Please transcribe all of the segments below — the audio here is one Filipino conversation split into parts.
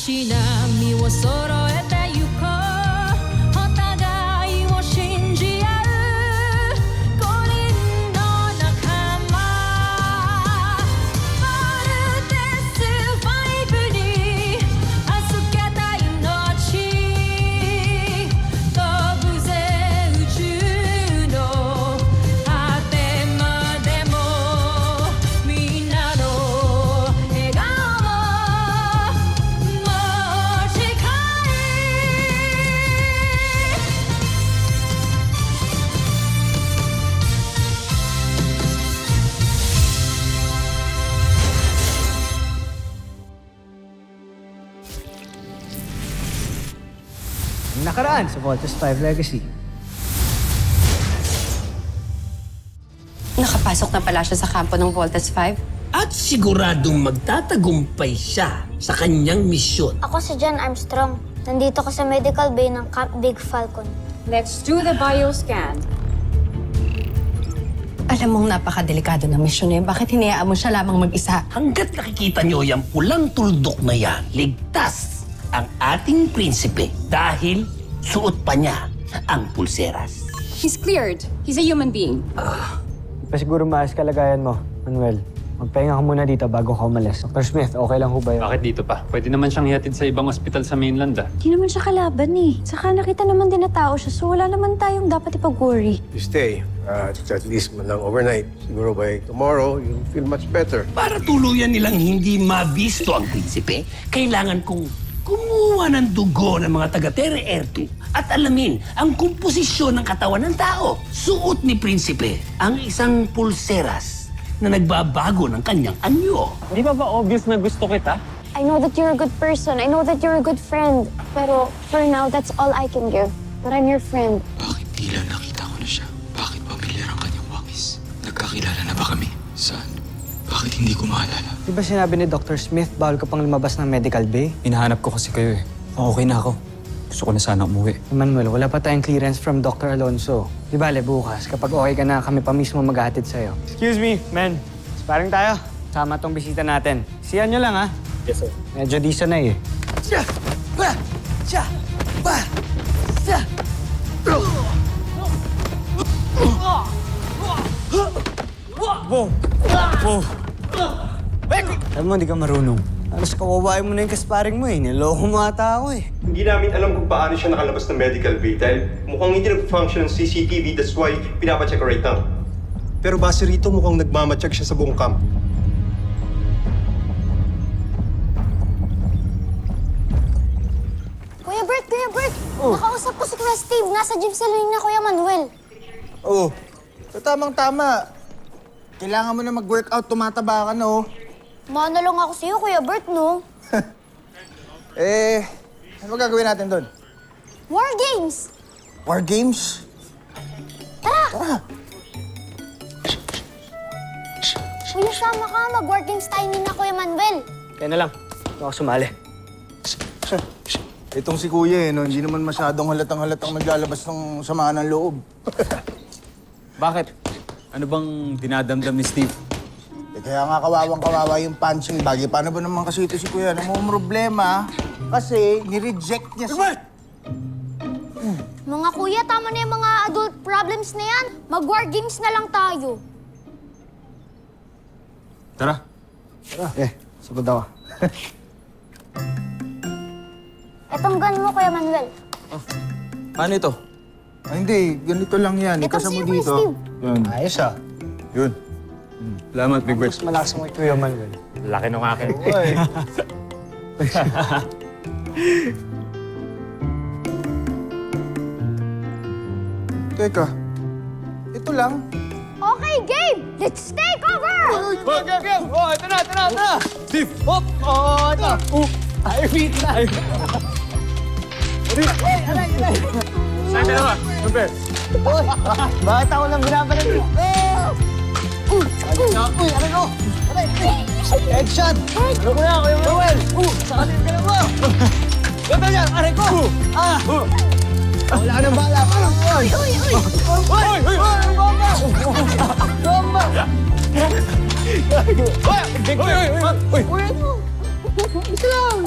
し波を揃えてゆこうお互いを信じ合う五人の仲間まるでスファイブに預けた命飛ぶぜ宇宙の果てまでもみんなの笑顔も近いNakaraan sa Voltes 5 Legacy. Nakapasok na pala siya sa kampo ng Voltes 5. At siguradong magtatagumpay siya sa kanyang misyon. Ako si John Armstrong. Nandito ko sa medical bay ng Camp Big Falcon. Let's do the bioscan. Alam mong napakadelikado ng misyon niya. Bakit hinayaan mo siya lamang mag-isa? Hanggat nakikita niyo yung pulang tuldok na yan, ligtas ang ating prinsipe dahil suot pa niya ang pulseras. He's cleared. He's a human being. Pa siguro maayos kalagayan mo, Manuel. Magpahinga ka muna dito bago ka umalis. Dr. Smith, okay lang ho ba yun? Bakit dito pa? Pwede naman siyang ihatid sa ibang ospital sa mainland ah. Di naman siya kalaban eh. Saka nakita naman din na tao siya, so wala naman tayong dapat ipag-worry. You stay, at least man lang overnight. Siguro by tomorrow, you'll feel much better. Para tuluyan nilang hindi mabisto ang prinsipe, kailangan kong kumuha ng dugo ng mga taga-Terre Air 2 at alamin ang komposisyon ng katawan ng tao. Suot ni prinsipe ang isang pulseras na nagbabago ng kanyang anyo. Di ba obvious na gusto kita? I know that you're a good person. I know that you're a good friend. Pero for now, that's all I can give. But I'm your friend. Bakit tila nakita ko na siya? Bakit pamilyar ang kanyang wangis? Nagkakilala na ba kami? Saan? Bakit hindi ko maalala? Di ba sinabi ni Dr. Smith bawal ka pang lumabas ng medical bay? Hinahanap ko kasi kayo eh. Okay na ako. Gusto ko na sana umuwi. Manuel, wala pa tayong clearance from Dr. Alonso. Di bale, bukas, kapag okay ka na, kami pa mismo maghahatid sa'yo. Excuse me, men. Sparring tayo. Sama tong bisita natin. Siyan nyo lang, ha? Yes, sir. Medyo decent na eh. Siya! Ba! Siya! Ba! Siya! Wow! Wow! Alam mo, hindi ka marunong. Alas kawawain mo na yung kasparing mo eh. Niloko mo ata ako eh. Hindi namin alam kung paano siya nakalabas ng medical bay dahil mukhang hindi nag-function ng CCTV, that's why pinapacheck right now. Pero base rito mukhang nagmamatsyag siya sa buong camp. Kuya Bert! Nakausap ko si Kuya Steve. Nasa gym sila na Kuya Manuel. Oo. So, tamang-tama. Kailangan mo na mag-workout, tumataba ka na, oh. Manalong ako sa'yo, Kuya Bert, no? Ano gagawin natin doon? War Games! War games? Tara! Kuya, sama ka. Mag-War Games tayo ni na Kuya Manuel. Kaya na lang. Ito ako sumali. Itong si Kuya, no? Hindi naman masyadong halatang naglalabas ng samaan ng loob. Bakit? Ano bang dinadamdam ni Steve? Kaya nga kawawang-kawawa yung punching bag. Paano ba naman kasi ito si Kuya? Ano mo problema? Kasi ni-reject niya si... Mga kuya, tama na yung mga adult problems na yan. Mag-War Games na lang tayo. Tara. Sugod ako. Etong gun mo, Kuya Manuel. Paano ito? Hindi, ganito lang yan. Ito Ikasa mo sa'yo, Kuya dito. Steve. Yun. Ayos ah. Yun. Salamat, Big Bird. Mas malakas mo kay Kuya Manuel. Laki nung akin. Uy. Teka. Ito lang. Okay, game! Let's take over! Okay. Oh, ito na. Steve, hop! Oh, ito. Ay, feet na. Aray. Saan ka naman? Uy, bakit ako lang binabalan mo? Uy, aray ko! Aray! Headshot! Ano ko na, Kuya Manuel? Sa kanil ka na mo! Ganda yan, aray ko! Wala ka nang bala, parang yun! Uy! Bomba! Bomba! Uy! Uy! Uy! Isa lang!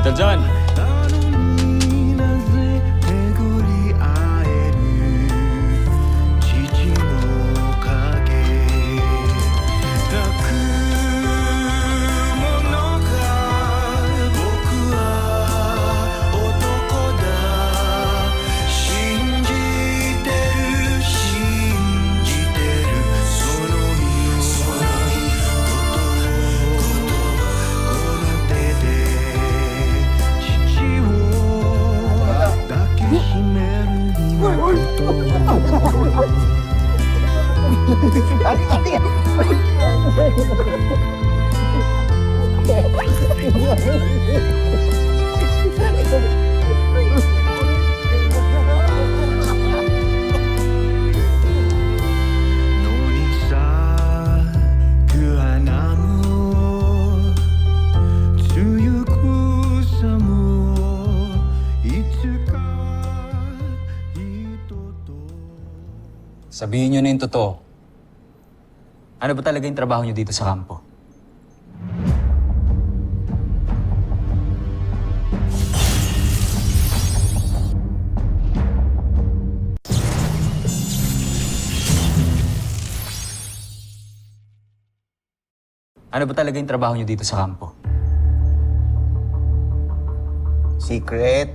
Little John! Sabihin nyo na yung totoo. Ano ba talaga yung trabaho nyo dito sa kampo? Ano ba talaga yung trabaho nyo dito sa kampo? Secret.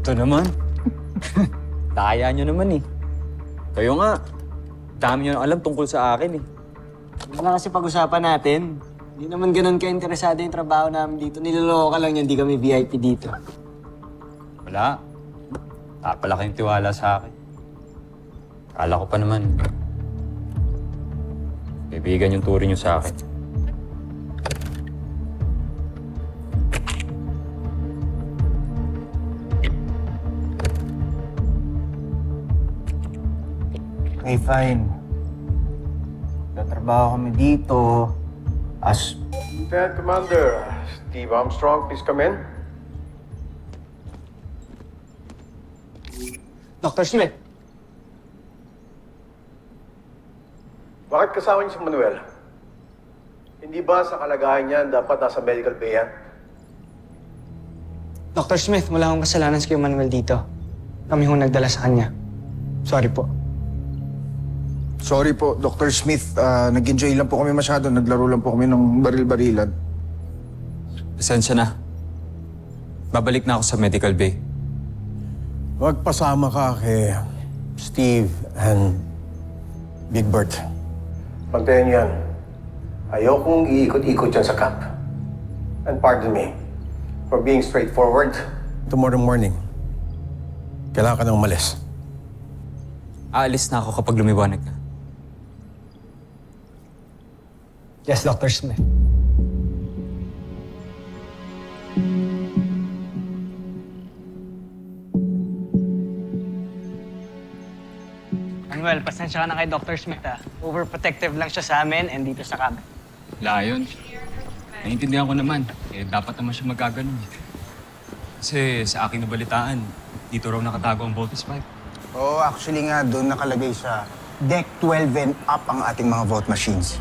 Ito naman. Daya nyo naman eh. Kayo nga, dami nyo nang alam tungkol sa akin eh. Wala kasi pag-usapan natin. Hindi naman ganun ka-interesado yung trabaho namin dito. Niloloko ka lang yan, hindi kami VIP dito. Wala. Pala kayong tiwala sa akin. Akala ko pa naman. Kaibigan yung turing nyo sa akin. Okay, fine. Tatrabaho kami dito as... Lieutenant Commander Steve Armstrong, please come in. Dr. Smith, Bakit kasama niyo si Manuel? Hindi ba sa kalagayan niya dapat nasa medical bay yan? Dr. Smith, wala akong kasalanan sa Kuya Manuel dito. Kami hong nagdala sa kanya. Sorry po. Sorry po, Dr. Smith. Nag-enjoy lang po kami masyado. Naglaro lang po kami ng baril-barilan. Pasensya na. Babalik na ako sa medical bay. Huwag pasama ka kay Steve and Big Bert. Pantayan yan. Ayokong iikot-ikot yan sa camp. And pardon me for being straightforward. Tomorrow morning, kailangan ka nang umalis. Aalis na ako kapag lumiwanag na. Yes, Dr. Smith. Manuel, pasensya ka na kay Dr. Smith ah. Overprotective lang siya sa amin and dito sa camp. Wala yun. Naiintindihan ko naman. Dapat naman siya magkaganon. Kasi sa aking nabalitaan, dito raw nakatago ang Voltes 5. Oo, actually nga, doon nakalagay sa Deck 12 and up ang ating mga vote machines.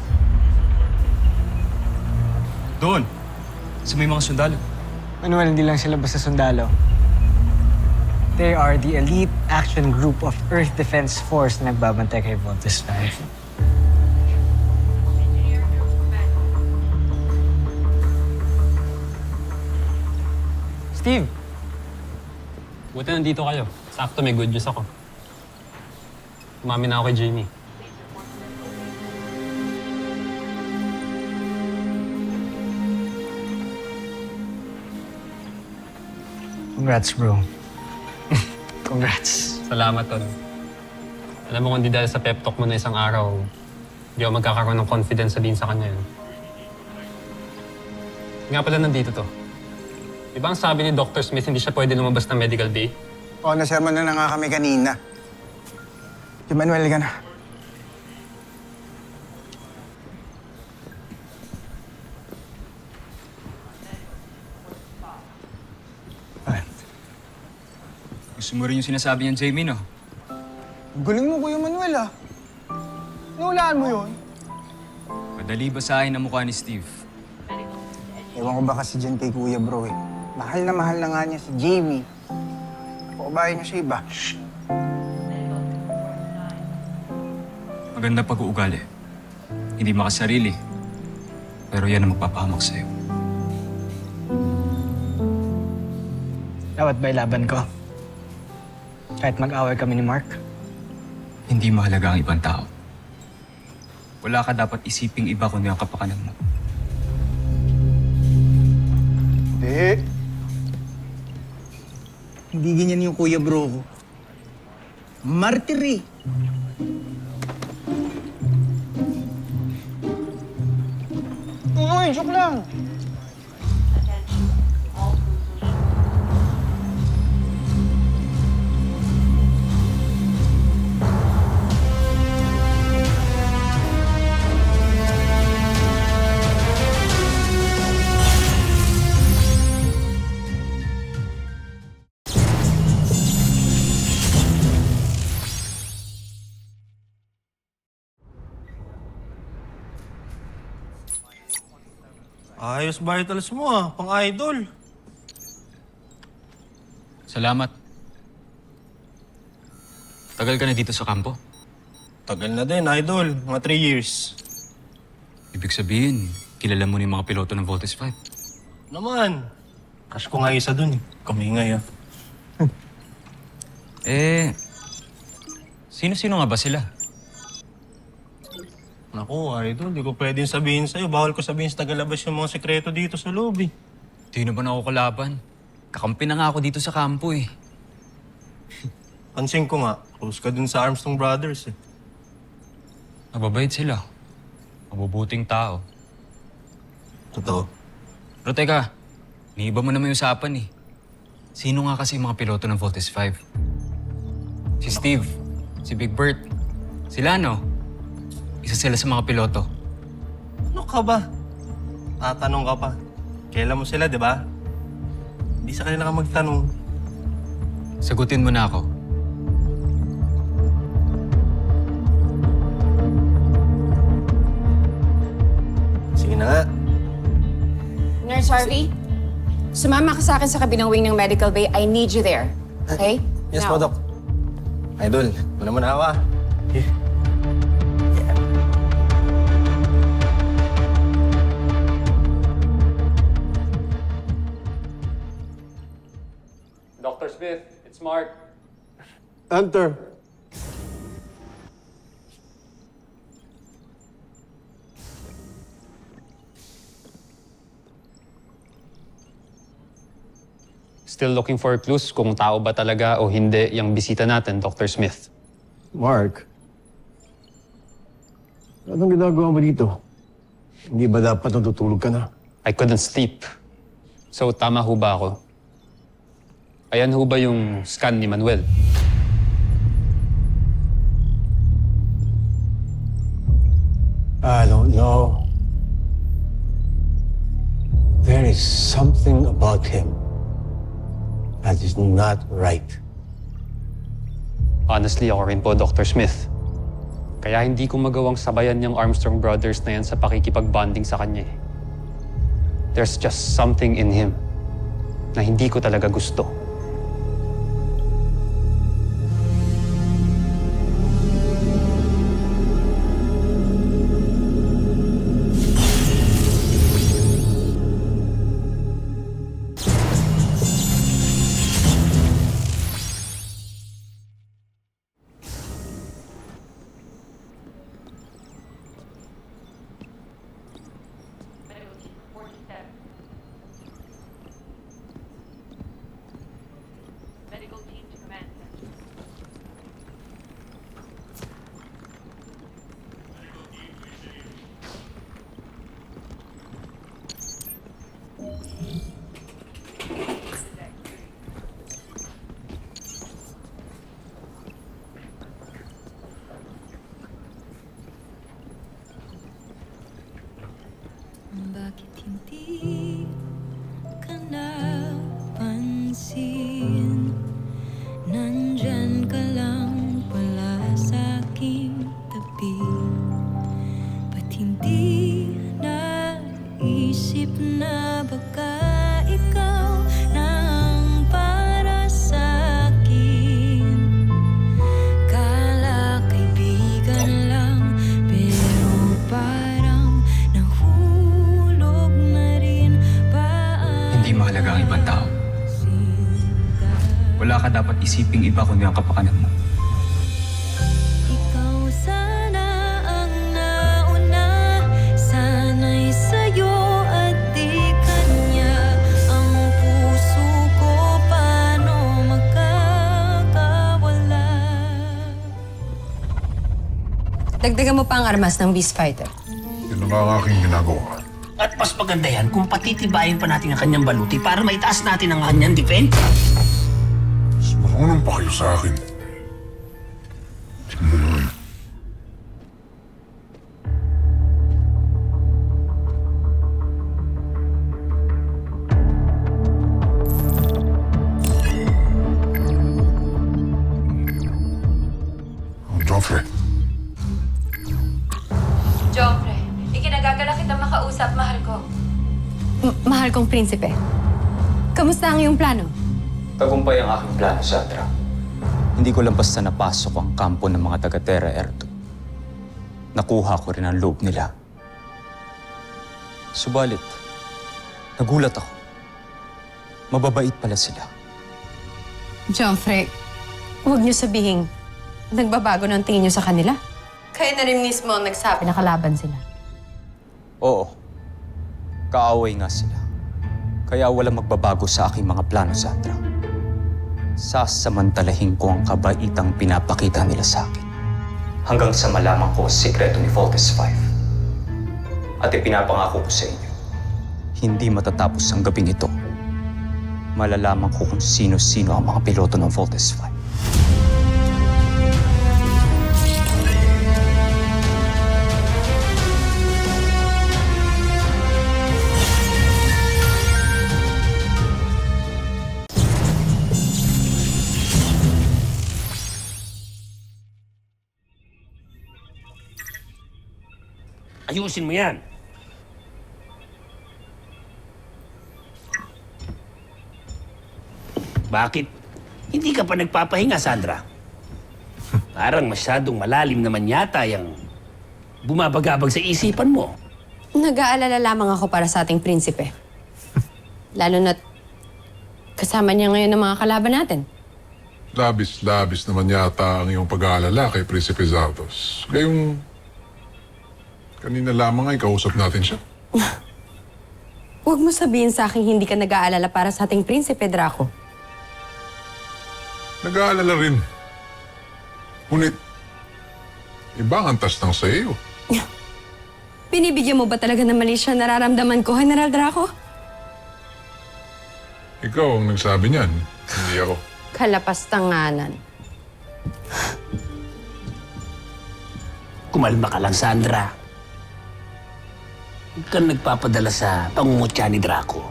Doon! Sa may mga sundalo. Manuel, hindi lang sila basta sundalo. They are the elite action group of Earth Defense Force na nagbabantay kay Voltes 5. Steve! Buti nandito kayo. Sakto, may good news ako. Umami na ako kay Jamie. Congrats, bro. Congrats. Salamat, Tol. Alam mo, kung di dahil sa pep talk mo na isang araw, hindi ako magkakaroon ng confidence din sa kanya. Nga pala nandito to. Di ba ang sabi ni Dr. Smith hindi siya pwede lumabas ng medical bay? Oo, nasermon na nga kami kanina. Si Manuel ka na. Gusto mo rin yung sinasabi niyan, Jamie, no? Galing mo, Kuya Manuel, ah. Nahulaan mo yun? Madali basahin ang mukha ni Steve. Ewan ko ba kasi dyan kay Kuya, bro, eh. Mahal na nga niya si Jamie. Pakubayan niya siya iba. Maganda pag-uugali. Hindi makasarili. Pero yan ang magpapahamak sa'yo. Dapat ba ilaban ko? Kahit mag-away kami ni Mark? Hindi mahalaga ang ibang tao. Wala ka dapat isiping iba kundi ang kapakanan mo. Hindi. Hindi ganyan yung Kuya, bro ko. Martir, eh. Uy, joke lang. Ayos vitals mo ah, pang-idol. Salamat. Tagal ka na dito sa kampo? Tagal na din, idol. Mga 3 years. Ibig sabihin, kilala mo ni mga piloto ng Voltes 5. Naman. Crush ko nga isa dun eh. Kamingay ah. Sino-sino nga ba sila? Naku, idol, di ko pwedeng sabihin sa'yo. Bawal ko sabihin sa tagalabas yung mga sekreto dito sa loob eh. Di na ba na ako kalaban? Kakampi na nga ako dito sa kampo eh. Pansin ko nga, close ka dun sa Armstrong Brothers eh. Mababait sila. Mabubuting tao. Totoo. Pero teka, niiba mo naman yung usapan eh. Sino nga kasi yung mga piloto ng Voltes 5? Si Steve, si Big Bert, sila no? Isa sila sa mga piloto. Ano ka ba? Tatanong ka pa. Kailan mo sila, di ba? Hindi sa kanila ka magtanong. Sagutin mo na ako. Sige na nga. Nurse Harvey, sumama ka sa akin sa kabinang wing ng medical bay. I need you there. Okay? Yes Now. po, Doc. Idol, mo naman awa. Dr. Smith, it's Mark. Enter. Still looking for clues kung tao ba talaga o hindi yung bisita natin, Dr. Smith. Mark, anong ginagawa mo dito? Hindi ba dapat natutulog ka na? I couldn't sleep. So, tama ho ba ako? Ayan ho ba yung scan ni Manuel? I don't know. There is something about him that is not right. Honestly, ako rin po, Dr. Smith. Kaya hindi ko magawang sabayan yung Armstrong Brothers na yan sa pakikipag-bonding sa kanya. There's just something in him na hindi ko talaga gusto. Bakit hindi ka napansin? Nandyan ka lang pala sa aking tabi. Ba't hindi naisip na baka ikaw na ang para sa akin? Kala kaibigan lang, pero parang nahulog na rin ba ang Hindi mahalaga ang ibang tao. Wala ka dapat isiping iba kundi ang kapakanan mo. ikaw sana ang nauna, sana'y sa'yo at di kanya. Ang puso ko paano magkakawala? Dagdagan mo pa ang armas ng Beast Fighter. Yun ang aking ginagawa. At mas maganda yan kung patitibayin pa natin ang kanyang baluti para maitaas natin ang kanyang defense. Marunong pa kayo sa akin. Simulan. Joffrey, Joffrey, ikinagagala kita makausap, mahal ko. Mahal kong prinsipe. Kamusta ang iyong plano? Tagumpay ang aking plano, Sandra. Hindi ko lang basta napasok ang kampo ng mga taga-Terra Erto. Nakuha ko rin ang loob nila. Subalit, nagulat ako. Mababait pala sila. Joffrey, huwag niyo sabihin nagbabago ng tingin niyo sa kanila. Kayo na rin mismo ang nagsabi na kalaban sila. Oo, kaaway nga sila. Kaya walang magbabago sa aking mga plano, Sandra. Sasamantalahin ko ang kabaitang pinapakita nila sa akin. Hanggang sa malaman ko ang sikreto ni Voltes 5. At ipinapangako ko sa inyo, hindi matatapos ang gabing ito. Malalaman ko kung sino-sino ang mga piloto ng Voltes 5. Ayusin mo yan. Bakit? Hindi ka pa nagpapahinga, Sandra? Parang masyadong malalim naman yata yung bumabagabag sa isipan mo. Nag-aalala lamang ako para sa ating prinsipe. Lalo na't kasama niya ngayon ng mga kalaban natin. labis-labis naman yata ang iyong pag-aalala kay Prinsipe Zardos. Gayong kanina lamang ay kausap natin siya. Huwag mo sabihin sa akin hindi ka nag-aalala para sa ating prinsipe, Draco. Nag-aalala rin. Ngunit, ibang antas ng sa iyo. Binibigyan mo ba talaga ng mali siya nararamdaman ko, General Draco? Ikaw ang nagsabi niyan, hindi ako. Kalapastanganan. Kumalma ka lang, Sandra. Huwag kang nagpapadala sa pangungutya ni Draco.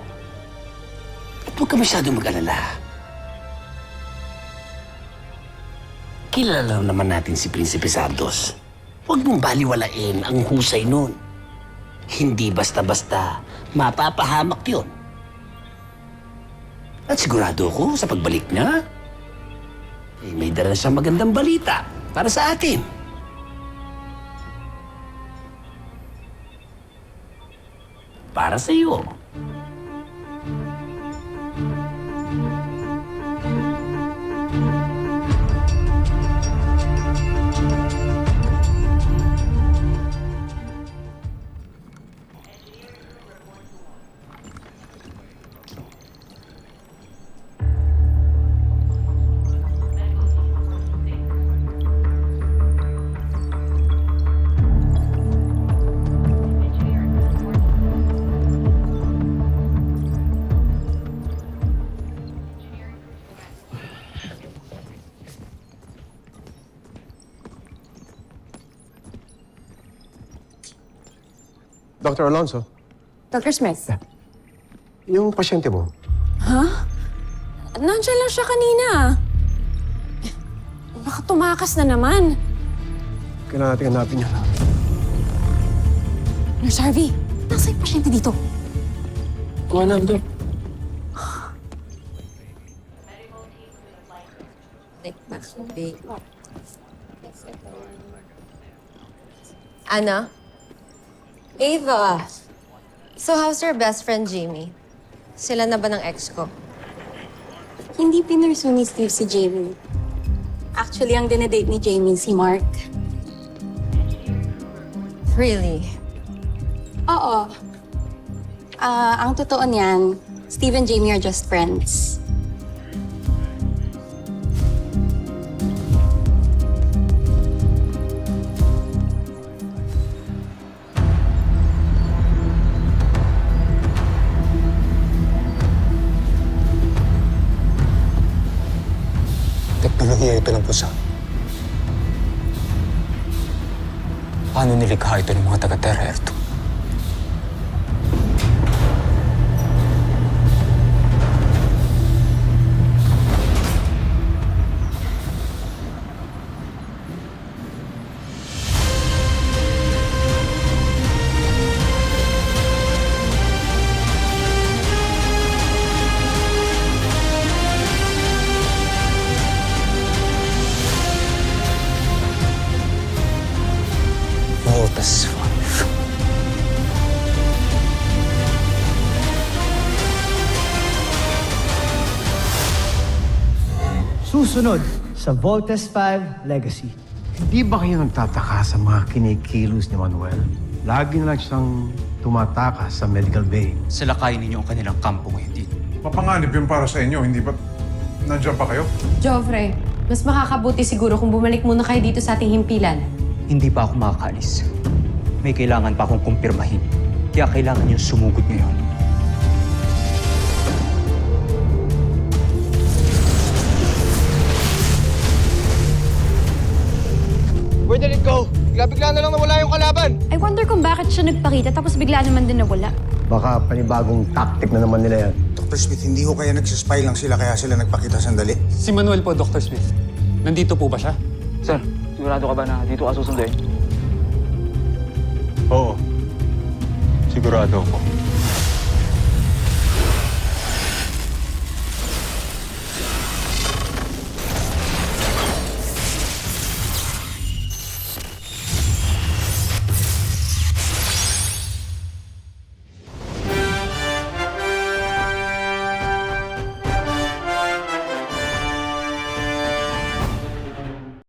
At huwag ka masyadong mag-alala. Kilala naman natin si Prinsipe Zardos. Huwag mong baliwalain ang husay nun. Hindi basta-basta mapapahamak yun. At sigurado ko sa pagbalik niya, may dala siyang magandang balita para sa atin. Para sa iyo. Dr. Alonso, Dr. Smith? yung pasyente mo, Nandiyan lang siya kanina. Baka tumakas na naman. kailangan natin hanapin niya. Nurse Harvey, nasa yung pasyente dito? Kuha na, Dok. Anna? Ava. So how's your best friend Jamie? Sila na ba ng ex ko? Hindi pinursu ni Steve si Jamie. Actually, ang dinedate ni Jamie si Mark. Really? Oo. Ang totoo niyan, Steve and Jamie are just friends. Teknolohiya ito ng pusa. Paano nilikha ito ng mga taga-Terra Erto? Voltes 5. Susunod sa Voltes 5 Legacy. Hindi ba kayo nagtataka sa mga kinikilos ni Manuel? Lagi na lang siyang tumatakas sa Medical Bay. Salakayin ninyo ang kanilang kampo ngayon dito. Mapanganib yun para sa inyo, hindi ba nandiyan pa kayo? Joffrey, mas makakabuti siguro kung bumalik muna kayo dito sa ating himpilan. Hindi pa ako makakaalis. May kailangan pa akong kumpirmahin. Kaya kailangan niyong sumugod ngayon. Where did it go? Bigla na lang nawala yung kalaban. I wonder kung bakit siya nagpakita tapos bigla naman din nawala. Baka panibagong tactic na naman nila yan. Dr. Smith, hindi ko kaya nagsispy lang sila kaya sila nagpakita sandali. Si Manuel po, Dr. Smith. Nandito po ba siya? Sir, sigurado ka ba na dito ka susunduin? Oo. Sigurado ako.